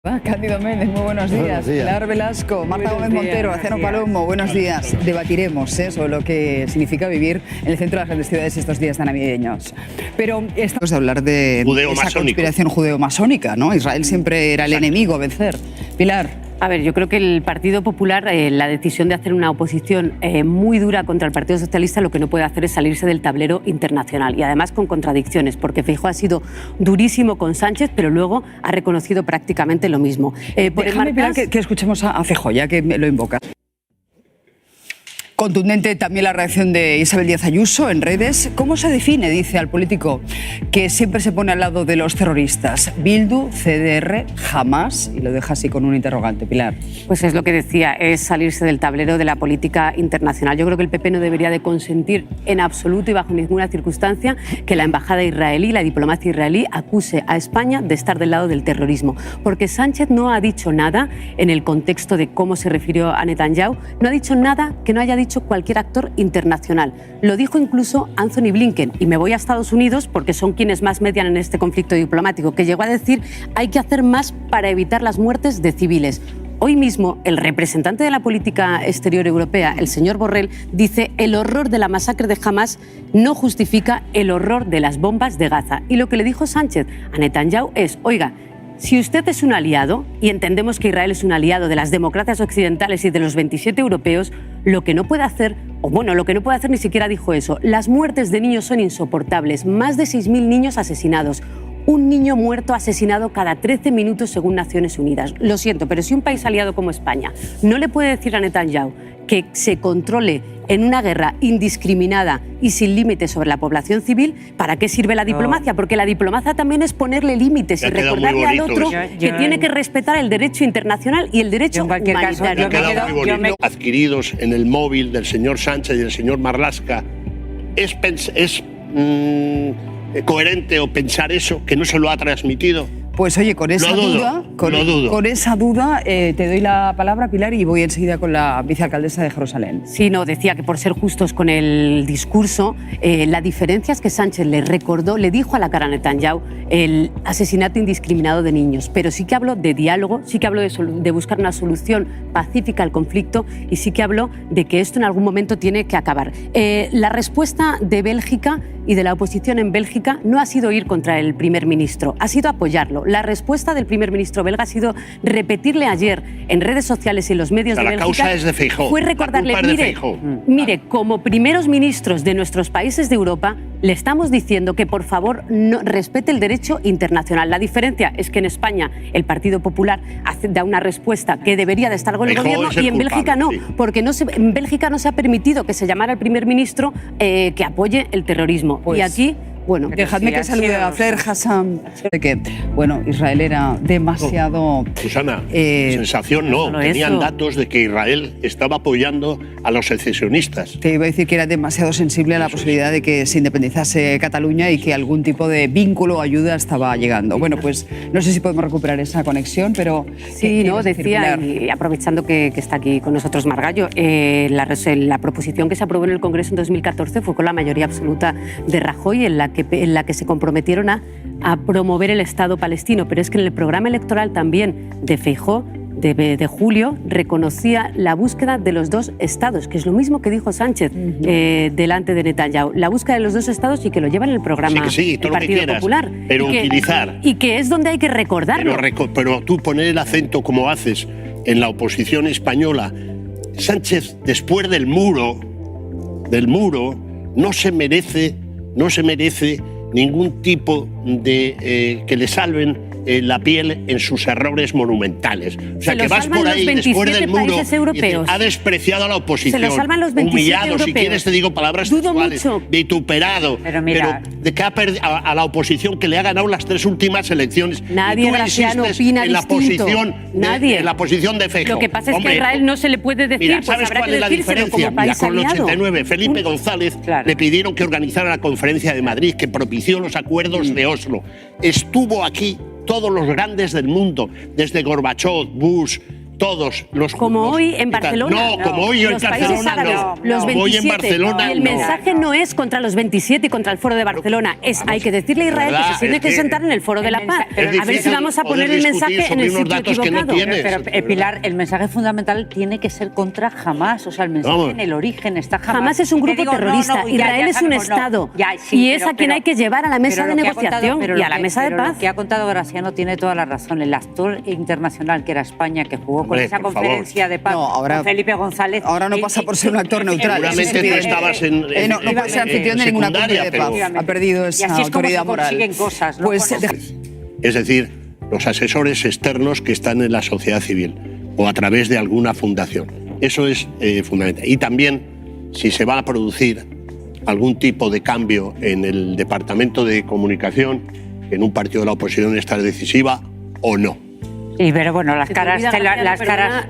Cándido Méndez, muy buenos días. Buenos días. Pilar Velasco, Marta Gómez Montero, Graciano Palomo, buenos días. Debatiremos sobre lo que significa vivir en el centro de las grandes ciudades estos días navideños. Pero estamos de hablar de esa conspiración judeo-masónica, ¿no? Israel siempre era el enemigo a vencer. Pilar. A ver, yo creo que el Partido Popular, la decisión de hacer una oposición muy dura contra el Partido Socialista, lo que no puede hacer es salirse del tablero internacional y además con contradicciones, porque Feijóo ha sido durísimo con Sánchez, pero luego ha reconocido prácticamente lo mismo. Déjame, Pilar, que escuchemos a Feijóo, ya que lo invoca. Contundente también la reacción de Isabel Díaz Ayuso en redes. ¿Cómo se define, dice al político, que siempre se pone al lado de los terroristas? Bildu, CDR, Hamás, y lo deja así con un interrogante, Pilar. Pues es lo que decía, es salirse del tablero de la política internacional. Yo creo que el PP no debería de consentir en absoluto y bajo ninguna circunstancia que la embajada israelí, la diplomacia israelí, acuse a España de estar del lado del terrorismo. Porque Sánchez no ha dicho nada en el contexto de cómo se refirió a Netanyahu, no ha dicho nada que no haya dicho cualquier actor internacional. Lo dijo incluso Anthony Blinken, y me voy a Estados Unidos porque son quienes más median en este conflicto diplomático, que llegó a decir hay que hacer más para evitar las muertes de civiles. Hoy mismo, el representante de la política exterior europea, el señor Borrell, dice el horror de la masacre de Hamás no justifica el horror de las bombas de Gaza. Y lo que le dijo Sánchez a Netanyahu es, oiga, si usted es un aliado, y entendemos que Israel es un aliado de las democracias occidentales y de los 27 europeos, lo que no puede hacer, o bueno, lo que no puede hacer ni siquiera dijo eso, las muertes de niños son insoportables, más de 6.000 niños asesinados, un niño muerto asesinado cada 13 minutos según Naciones Unidas. Lo siento, pero si un país aliado como España no le puede decir a Netanyahu que se controle en una guerra indiscriminada y sin límites sobre la población civil, ¿para qué sirve la diplomacia? Porque la diplomacia también es ponerle límites y recordarle al otro que tiene que respetar el derecho internacional y el derecho humanitario. Adquiridos en el móvil del señor Sánchez y del señor Marlaska, ¿es coherente o pensar eso, que no se lo ha transmitido? Pues oye, con esa duda, con esa duda te doy la palabra, Pilar, y voy enseguida con la vicealcaldesa de Jerusalén. Sí, no, decía que por ser justos con el discurso, la diferencia es que Sánchez le recordó, le dijo a la cara a Netanyahu el asesinato indiscriminado de niños, pero sí que habló de diálogo, sí que habló de buscar una solución pacífica al conflicto y sí que habló de que esto en algún momento tiene que acabar. La respuesta de Bélgica y de la oposición en Bélgica no ha sido ir contra el primer ministro, ha sido apoyarlo. La respuesta del primer ministro belga ha sido repetirle ayer en redes sociales y en los medios de Bélgica. La causa es de Feijóo. Fue recordarle, mire, como primeros ministros de nuestros países de Europa, le estamos diciendo que por favor no respete el derecho internacional. La diferencia es que en España el Partido Popular da una respuesta que debería de estar con el gobierno y en Bélgica no, porque en Bélgica no se ha permitido que se llamara al primer ministro que apoye el terrorismo. Pues, y aquí, bueno, dejadme que salude a Flair Hassan, de que, bueno, Israel era demasiado... Susana, sensación no, tenían datos de que Israel estaba apoyando a los secesionistas. Te iba a decir que era demasiado sensible a la posibilidad de que se independizase Cataluña y que algún tipo de vínculo o ayuda estaba llegando. Bueno, pues no sé si podemos recuperar esa conexión, pero... Sí, no, decía, y aprovechando que está aquí con nosotros Margallo, la proposición que se aprobó en el Congreso en 2014 fue con la mayoría absoluta de Rajoy, en la que se comprometieron a promover el Estado palestino, pero es que en el programa electoral también de Feijóo, de julio, reconocía la búsqueda de los dos estados, que es lo mismo que dijo Sánchez delante de Netanyahu, la búsqueda de los dos estados y que lo lleva en el programa del Partido Popular. Pero y que es donde hay que recordarlo. Pero tú poner el acento como haces en la oposición española, Sánchez, después del muro, no se merece ningún tipo de que le salven la piel en sus errores monumentales. O sea, que vas por ahí después del muro y ha despreciado a la oposición, humillado, si quieres te digo palabras sexuales, vituperado, pero de que a la oposición que le ha ganado las 3 últimas elecciones. Nadie, Graciano, opina en la posición en la posición de Feijóo. Lo que pasa es que a Israel no se le puede decir, mira, ¿sabes pues habrá cuál que es la diferencia? Mira, con el 89, Felipe González le pidieron que organizara la conferencia de Madrid, que propició los acuerdos de Oslo. Estuvo aquí todos los grandes del mundo, desde Gorbachov, Bush, todos los como hoy en Barcelona. No, como hoy en Barcelona no. Los 27. Hoy en Barcelona y el mensaje no es contra los 27 y contra el Foro de Barcelona. Es hay que decirle a Israel que se tiene que sentar en el Foro de la Paz. A ver si vamos a poner el mensaje en el sitio equivocado. Pero Pilar, el mensaje fundamental tiene que ser contra Hamás. O sea, el mensaje en el origen está Hamás. Hamás es un grupo terrorista. Israel es un Estado. Y es a quien hay que llevar a la mesa de negociación y a la mesa de paz. Lo que ha contado Graciano tiene toda la razón. El actor internacional que era España, que jugó con esa conferencia de paz con Felipe González. Ahora no pasa por ser un actor neutral. Seguramente no estabas no puede ser anfitrión de ninguna cumbre de paz. Ha perdido esa autoridad moral. Cosas, ¿no? Pues, es decir, los asesores externos que están en la sociedad civil o a través de alguna fundación. Eso es fundamental. Y también, si se va a producir algún tipo de cambio en el departamento de comunicación, en un partido de la oposición está decisiva o no. Sí, pero bueno, las caras...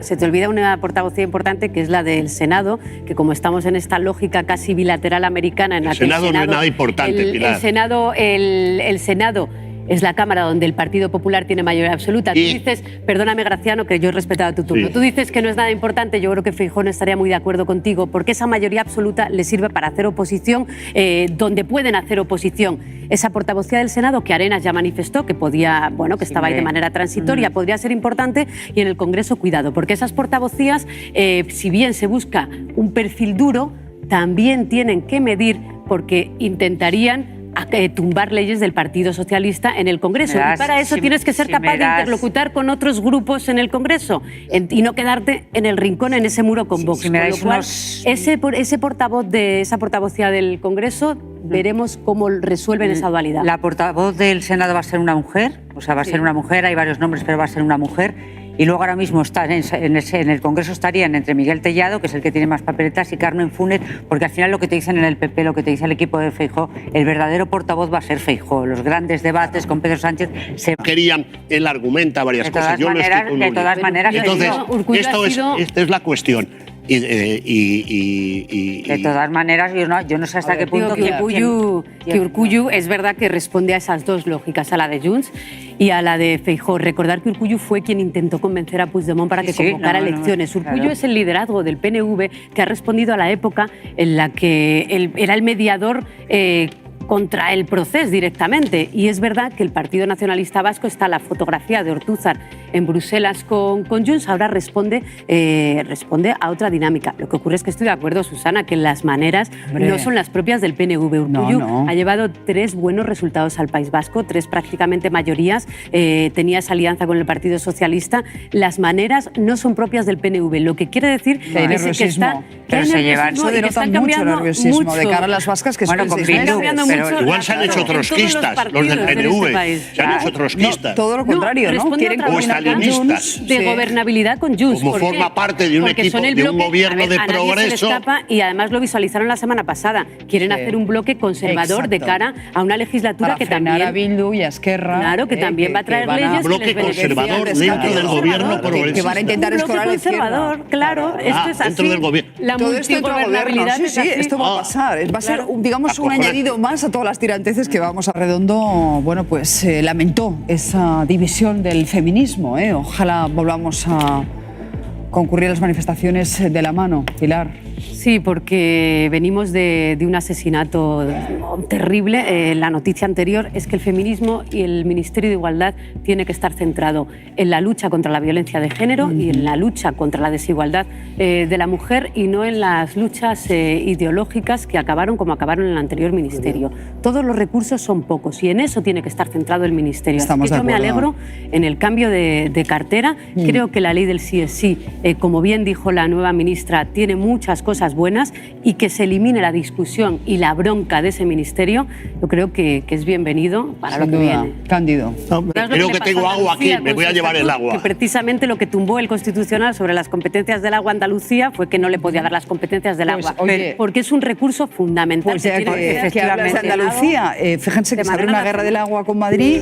Se te olvida una portavocía importante, que es la del Senado, que como estamos en esta lógica casi bilateral americana... En la que el Senado no es nada importante, Pilar. El Senado es la Cámara donde el Partido Popular tiene mayoría absoluta. Tú dices, perdóname Graciano, que yo he respetado tu turno, tú dices que no es nada importante, yo creo que Feijóo no estaría muy de acuerdo contigo, porque esa mayoría absoluta le sirve para hacer oposición donde pueden hacer oposición. Esa portavocía del Senado, que Arenas ya manifestó que podía, bueno, que estaba ahí de manera transitoria, podría ser importante, y en el Congreso cuidado, porque esas portavocías, si bien se busca un perfil duro, también tienen que medir, porque intentarían tumbar leyes del Partido Socialista en el Congreso. Y para eso tienes que ser capaz de interlocutar con otros grupos en el Congreso y no quedarte en el rincón, en ese muro con Vox. Con lo cual, ese portavoz de esa portavocía del Congreso, veremos cómo resuelven esa dualidad. La portavoz del Senado va a ser una mujer, o sea, va a ser una mujer, hay varios nombres, pero va a ser una mujer. Y luego ahora mismo están en el Congreso estarían entre Miguel Tellado, que es el que tiene más papeletas, y Carmen Funes, porque al final lo que te dicen en el PP, lo que te dice el equipo de Feijóo, el verdadero portavoz va a ser Feijóo. Los grandes debates con Pedro Sánchez querían, él argumenta varias cosas. Yo no estoy con de todas maneras, entonces, esta es la cuestión. De todas maneras, yo no sé hasta qué punto... Que Urkullu es verdad que responde a esas dos lógicas, a la de Junts y a la de Feijóo. Recordar que Urkullu fue quien intentó convencer a Puigdemont para que convocara elecciones. Urkullu es el liderazgo del PNV que ha respondido a la época en la que él era el mediador contra el proceso directamente. Y es verdad que el Partido Nacionalista Vasco, está la fotografía de Ortúzar en Bruselas con Junts, ahora responde a otra dinámica. Lo que ocurre es que estoy de acuerdo, Susana, que las maneras no son las propias del PNV. Urkullu ha llevado 3 buenos resultados al País Vasco, 3 prácticamente mayorías, tenía esa alianza con el Partido Socialista. Las maneras no son propias del PNV, lo que quiere decir que nerviosismo. Pero se llevan, eso denota mucho nerviosismo de cara a las vascas, que son pero igual se han hecho trotskistas, los del PNV, se han hecho trotskistas. Todo lo contrario, ¿no? Quieren de gobernabilidad con Junts. Como forma parte de un equipo, de un gobierno de progreso. Y además lo visualizaron la semana pasada. Quieren hacer un bloque conservador de cara a una legislatura que también... a Bildu y a Esquerra. Claro, que también va a traer leyes. Un bloque conservador dentro del gobierno progresista. Que van a intentar escorar a la izquierda. Claro, esto es así. Dentro del gobierno. La multigobernabilidad es así. Esto va a pasar. Va a ser, digamos, un añadido más a todas las tiranteces que vamos a Redondo. Bueno, pues lamentó esa división del feminismo. Ojalá volvamos a concurrir a las manifestaciones de la mano, Pilar. Sí, porque venimos de un asesinato terrible. La noticia anterior es que el feminismo y el Ministerio de Igualdad tiene que estar centrado en la lucha contra la violencia de género y en la lucha contra la desigualdad de la mujer, y no en las luchas ideológicas que acabaron como acabaron en el anterior ministerio. Todos los recursos son pocos y en eso tiene que estar centrado el ministerio. Así que yo me alegro en el cambio de cartera. Creo que la ley del sí es sí, como bien dijo la nueva ministra, tiene muchas cosas buenas, y que se elimine la discusión y la bronca de ese ministerio, yo creo que es bienvenido para lo que viene. Cándido. Creo que tengo agua aquí, me voy a llevar el agua. Que precisamente lo que tumbó el Constitucional sobre las competencias del agua a Andalucía fue que no le podía dar las competencias del agua, porque es un recurso fundamental. Pues que hablas de Andalucía, fíjense que se abre una guerra del agua con Madrid